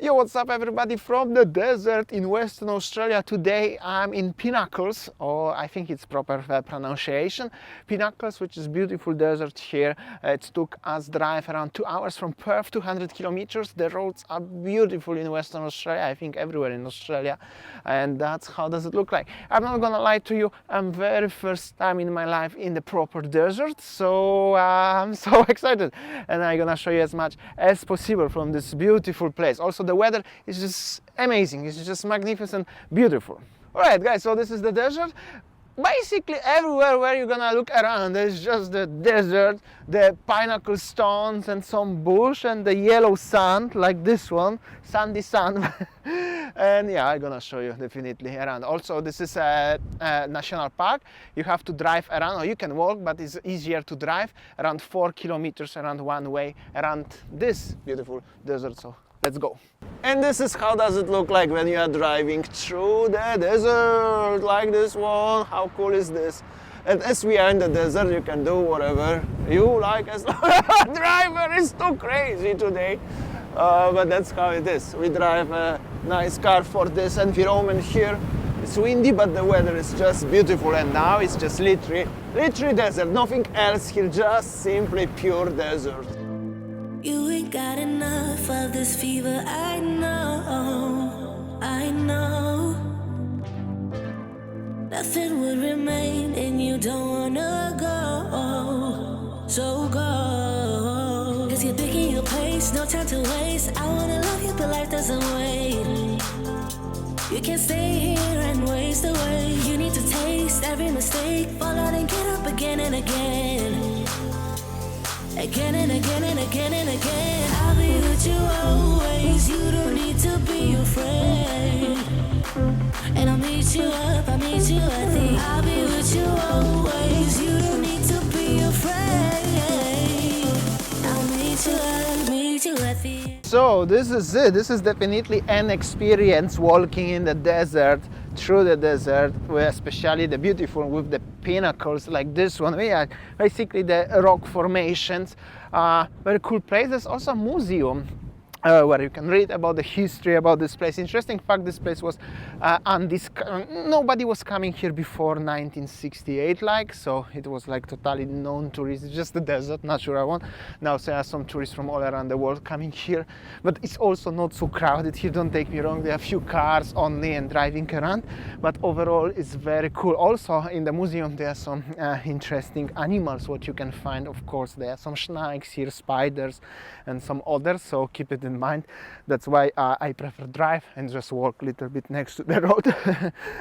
Yo, what's up everybody from the desert in Western Australia. Today I'm in Pinnacles, or I think it's proper pronunciation. Pinnacles, which is beautiful desert here. It took us drive around 2 hours from Perth, 200 kilometers. The roads are beautiful in Western Australia, I think everywhere in Australia. And that's how does it look like. I'm not gonna lie to you, I'm very first time in my life in the proper desert. So I'm so excited. And I'm gonna show you as much as possible from this beautiful place. Also, the weather is just amazing, it's just magnificent, beautiful. All right guys, so this is the desert. Basically everywhere where you're gonna look around there's just the desert, the pinnacle stones and some bush and the yellow sand like this one, sandy sand. And yeah, I'm gonna show you definitely around. Also, this is a national park. You have to drive around, or you can walk, but it's easier to drive around 4 kilometers around one way around this beautiful desert. So let's go. And this is how does it look like when you are driving through the desert, like this one. How cool is this? And as we are in the desert, you can do whatever you like, as long as the driver is too crazy today. But that's how it is. We drive a nice car for this environment here. It's windy, but the weather is just beautiful, and now it's just literally desert, nothing else here, just simply pure desert. You ain't got enough of this fever, I know, I know. Nothing would remain and you don't wanna go, so go. Cause you're picking your pace, no time to waste. I wanna love you but life doesn't wait. You can't stay here and waste away. You need to taste every mistake, fall out and get up again and again. Again and again and again and again. I'll be with you always. You don't need to be afraid. And I'll meet you up, I'll meet you at the. I'll be with you always. You don't need to be afraid. I'll meet you at the. So this is it. This is definitely an experience walking in the desert, through the desert, where especially the beautiful with the pinnacles like this one. We are basically the rock formations. Very cool place. There's also a museum where you can read about the history about this place. Interesting fact, this place was nobody was coming here before 1968, like, so it was like totally non-tourist, just the desert, natural one. Now there are some tourists from all around the world coming here, but it's also not so crowded here, don't take me wrong. There are a few cars only and driving around, but overall it's very cool. Also in the museum there are some interesting animals what you can find. Of course there are some snakes here, spiders and some others, so keep it in mind. That's why I prefer drive and just walk a little bit next to the road.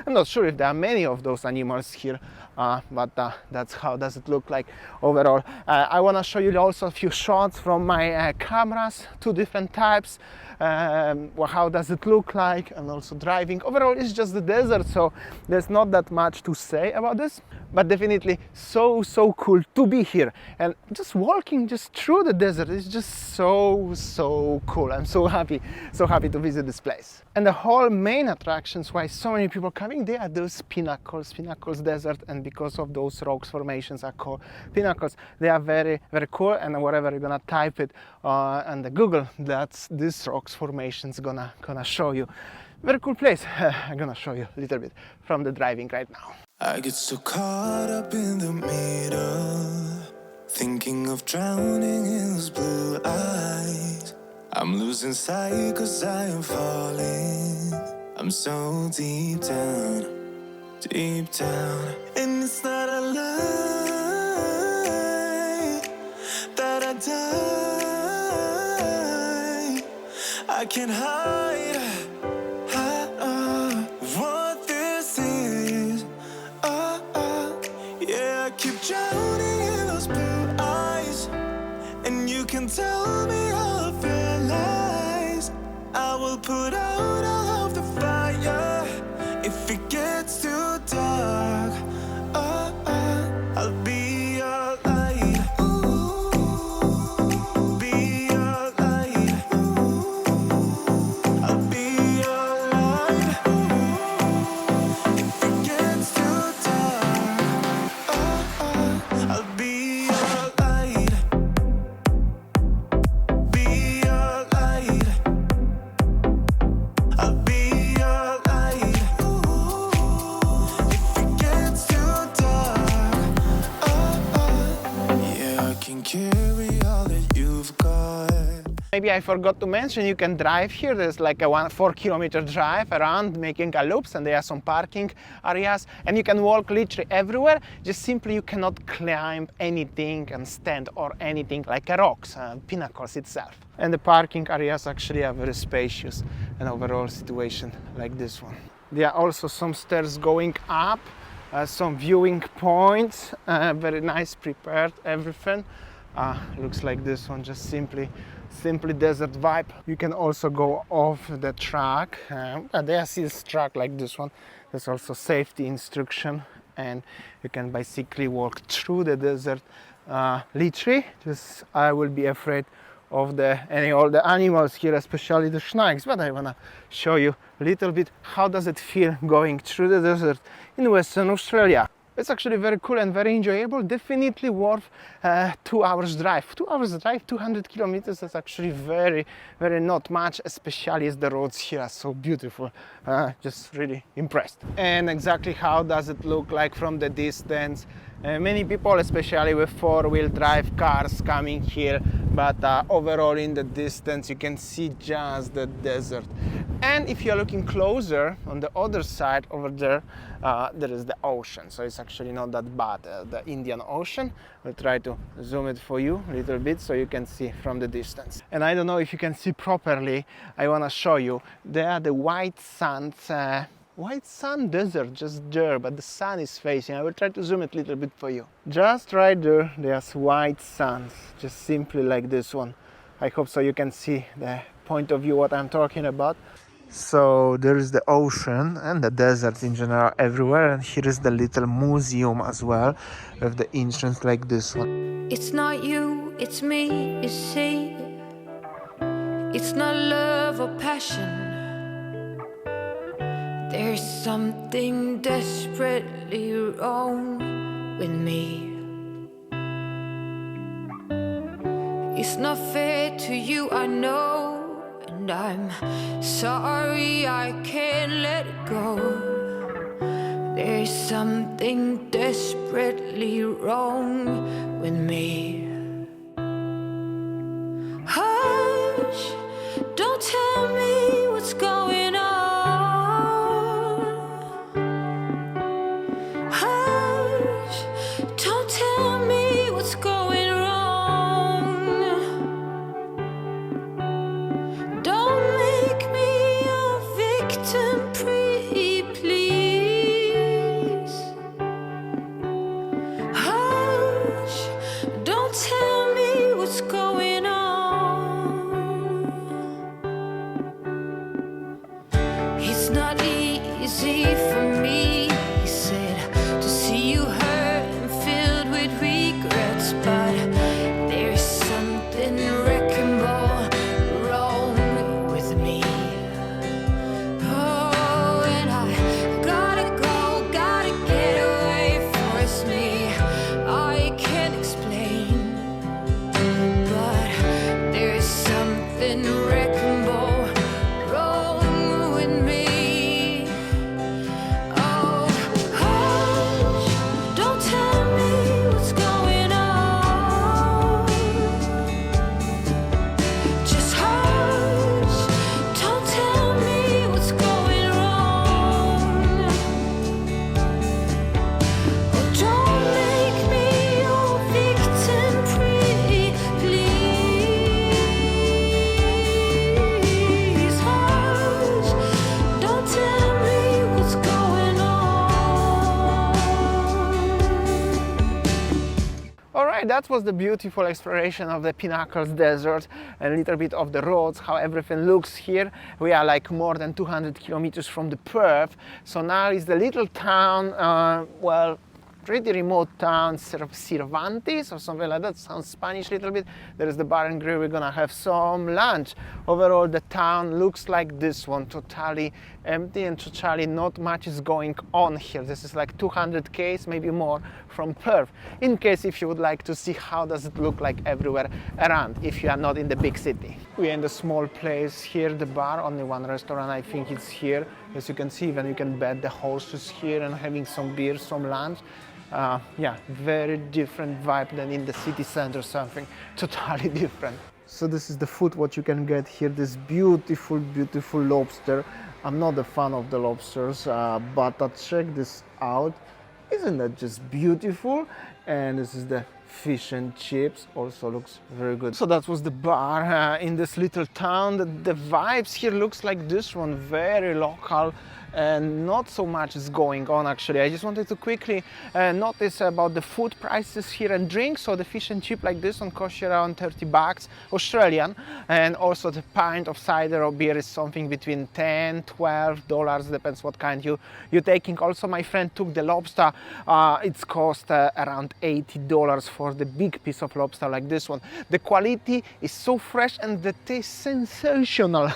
I'm not sure if there are many of those animals here, but that's how does it look like overall. I want to show you also a few shots from my cameras, two different types. How does it look like, and also driving. Overall it's just the desert, so there's not that much to say about this, but definitely so cool to be here and just walking just through the desert is just so cool. I'm so happy to visit this place. And the whole main attractions why so many people coming, they are those pinnacles desert, and because of those rocks formations are called pinnacles. They are very cool, and whatever you're gonna type it on the Google, that's this rocks formations gonna show you. Very cool place. I'm gonna show you a little bit from the driving right now. I get so caught up in the middle, thinking of drowning in those blue eyes. I'm losing sight cause I am falling. I'm so deep down, and it's not a lie that I die. I can't hide what this is. Yeah, I keep drowning in those blue eyes, and you can tell me all of your lies. I will put out all of the fire if it gets too dark. I'll be your light. Be your light. I'll be your light. If it gets too dark, I'll be your light. Be your light. Maybe I forgot to mention, you can drive here. There's like a 4-kilometer drive around, making a loops, and there are some parking areas, and you can walk literally everywhere. Just simply you cannot climb anything and stand or anything like a rocks, Pinnacles itself. And the parking areas actually are very spacious, and overall situation like this one. There are also some stairs going up, some viewing points, very nice prepared, everything. Looks like this one, just simply desert vibe. You can also go off the track. There is track like this one. There's also safety instruction, and you can basically walk through the desert literally. Just I will be afraid of all the animals here, especially the snakes, but I wanna show you a little bit how does it feel going through the desert in Western Australia. It's actually very cool and very enjoyable. Definitely worth 2 hours drive. 2 hours drive, 200 kilometers. That's actually very, very not much, especially as the roads here are so beautiful. Just really impressed. And exactly how does it look like from the distance? Many people, especially with 4-wheel drive cars, coming here, but overall in the distance you can see just the desert. And if you're looking closer, on the other side over there, there is the ocean, so it's actually not that bad, the Indian Ocean. I'll try to zoom it for you a little bit so you can see from the distance. And I don't know if you can see properly, I want to show you, there are the white sands, white sand desert just there, but the sun is facing. I will try to zoom it a little bit for you. Just right there, there's white sands, just simply like this one. I hope so you can see the point of view what I'm talking about. So there is the ocean and the desert in general everywhere, and here is the little museum as well with the entrance like this one. It's not you, it's me, it's he. It's not love or passion. There's something desperately wrong with me. It's not fair to you, I know, and I'm sorry I can't let it go. There's something desperately wrong with me. Hush, don't tell me what's going on. Hush, don't tell me what's going wrong. Don't make me a victim, pretty please. Hush, don't tell me what's going on. It's not easy for me, he said, to see you hurt and filled with regrets, but there's something wrecking ball wrong with me. Oh, and I gotta go, gotta get away, force me. I can't explain, but there's something wrecking ball wrong with me. Oh, hush, don't tell me what's going on. Just hush, don't tell me what's going wrong. Oh, don't make me your victim, pretty please. Hush, don't tell me what's going on. Alright, that was the beautiful exploration of the Pinnacles Desert, and a little bit of the roads, how everything looks here. We are like more than 200 kilometers from the Perth, so now is the little town, well, pretty remote town, Cervantes or something like that. Sounds Spanish a little bit. There is the bar and grill. We're gonna have some lunch. Overall, the town looks like this one, totally empty and totally not much is going on here. This is like 200 km, maybe more, from Perth. In case if you would like to see how does it look like everywhere around, if you are not in the big city. We're in the small place here, the bar, only one restaurant, I think it's here. As you can see, even you can bet the horses here and having some beer, some lunch. Yeah, very different vibe than in the city center, something totally different. So this is the food what you can get here, this beautiful, beautiful lobster. I'm not a fan of the lobsters, but check this out. Isn't that just beautiful? And this is the fish and chips, also looks very good. So that was the bar in this little town. The vibes here looks like this one, very local, and not so much is going on actually. I just wanted to quickly notice about the food prices here and drinks. So the fish and chip like this one costs you around 30 bucks Australian, and also the pint of cider or beer is something between 10, 12 dollars, depends what kind you're taking. Also my friend took the lobster, it's cost around 80 dollars for the big piece of lobster like this one. The quality is so fresh and the taste sensational.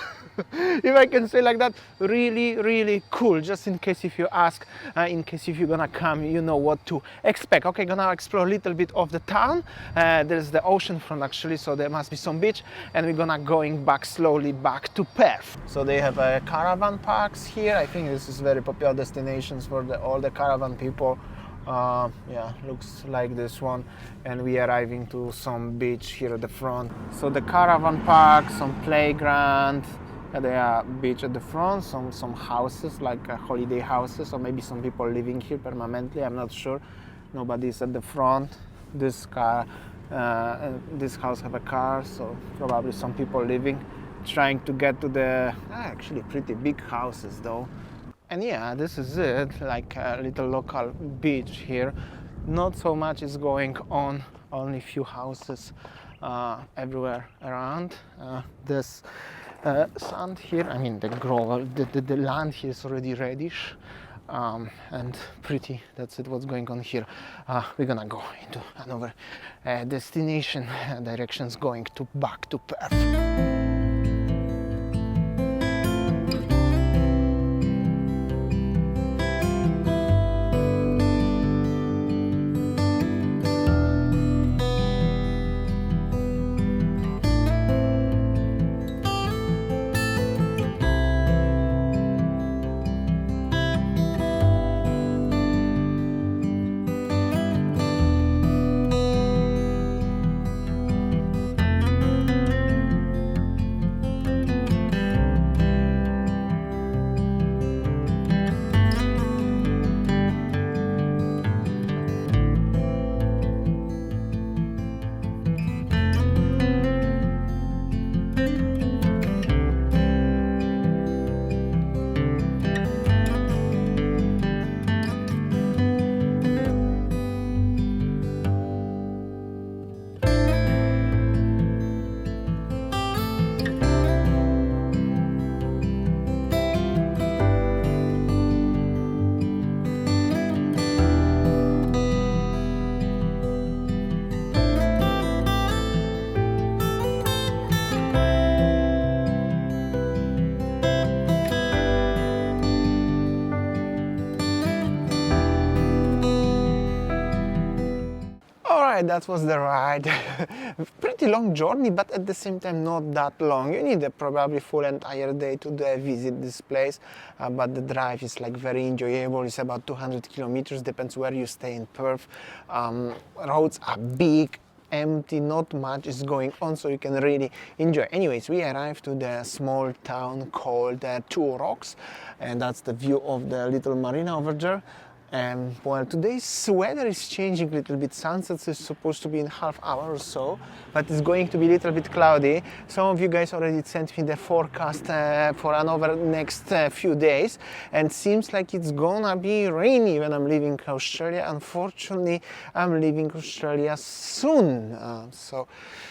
If I can say like that, really, really cool. Just in case if you ask, in case if you're gonna come, you know what to expect. Okay, gonna explore a little bit of the town. There's the ocean front actually, so there must be some beach, and we're gonna going back slowly back to Perth. So they have caravan parks here. I think this is very popular destinations for all the caravan people. Yeah, looks like this one, and we are arriving to some beach here at the front. So the caravan park, some playground. There are beach at the front, some houses like holiday houses, or maybe some people living here permanently. I'm not sure. Nobody's at the front. This this house have a car, so probably some people living, trying to get to the actually pretty big houses though. And yeah, this is it, like a little local beach here. Not so much is going on, only few houses everywhere around. This sand here, I mean the gravel, the land here is already reddish and pretty. That's it, what's going on here. We're gonna go into another destination, directions going back to Perth. Alright, that was the ride. Pretty long journey, but at the same time not that long. You need a probably full entire day to visit this place, but the drive is like very enjoyable. It's about 200 kilometers, depends where you stay in Perth. Roads are big, empty, not much is going on, so you can really enjoy. Anyways, we arrived to the small town called Two Rocks, and that's the view of the little marina over there. Well, today's weather is changing a little bit. Sunset is supposed to be in half hour or so, but it's going to be a little bit cloudy. Some of you guys already sent me the forecast for another next few days, and seems like it's gonna be rainy when I'm leaving Australia. Unfortunately, I'm leaving Australia soon, so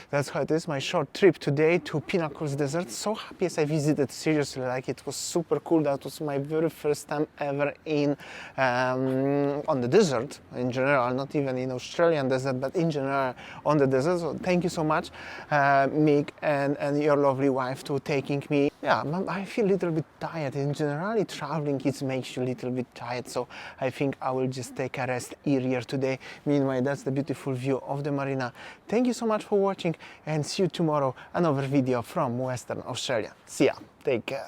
that's how it is. My short trip today to Pinnacles Desert. So happy as I visited, seriously, like it was super cool. That was my very first time ever in on the desert in general, not even in Australian desert, but in general on the desert. So thank you so much, Mick and your lovely wife, to taking me. Yeah, I feel a little bit tired. In general, traveling it makes you a little bit tired, so I think I will just take a rest here today. Meanwhile, that's the beautiful view of the marina. Thank you so much for watching, and see you tomorrow, another video from Western Australia. See ya, take care.